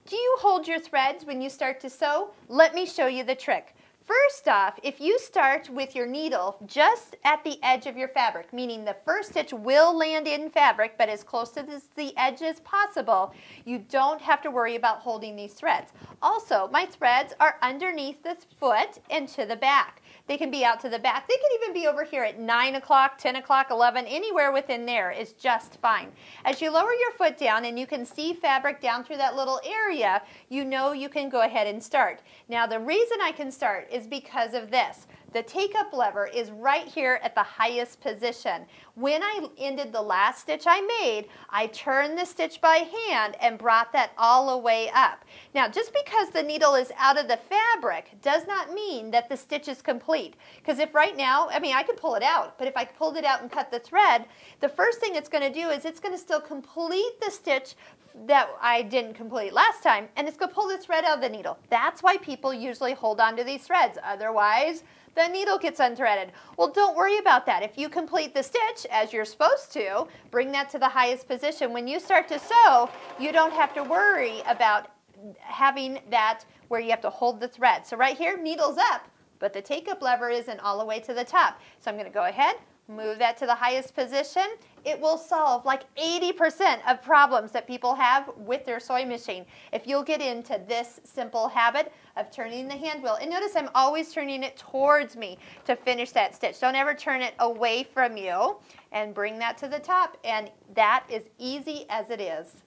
Do you hold your threads when you start to sew? Let me show you the trick. First off, if you start with your needle just at the edge of your fabric, meaning the first stitch will land in fabric, but as close to the edge as possible, you don't have to worry about holding these threads. Also, my threads are underneath the foot and to the back. They can be out to the back. They can even be over here at 9 o'clock, 10 o'clock, 11, anywhere within there is just fine. As you lower your foot down and you can see fabric down through that little area, you know you can go ahead and start. Now the reason I can start is because of this. The take-up lever is right here at the highest position. When I ended the last stitch I made, I turned the stitch by hand and brought that all the way up. Now, just because the needle is out of the fabric does not mean that the stitch is complete. Because if right now, I could pull it out, but if I pulled it out and cut the thread, the first thing it's going to do is it's going to still complete the stitch that I didn't complete last time, and it's going to pull the thread out of the needle. That's why people usually hold on to these threads. Otherwise, the needle gets unthreaded. Well, don't worry about that. If you complete the stitch as you're supposed to, bring that to the highest position. When you start to sew, you don't have to worry about having that where you have to hold the thread. So right here, needle's up, but the take-up lever isn't all the way to the top. So I'm going to go ahead, move that to the highest position. It will solve like 80% of problems that people have with their sewing machine if you'll get into this simple habit of turning the hand wheel. And notice I'm always turning it towards me to finish that stitch. Don't ever turn it away from you, and bring that to the top, and that is easy as it is.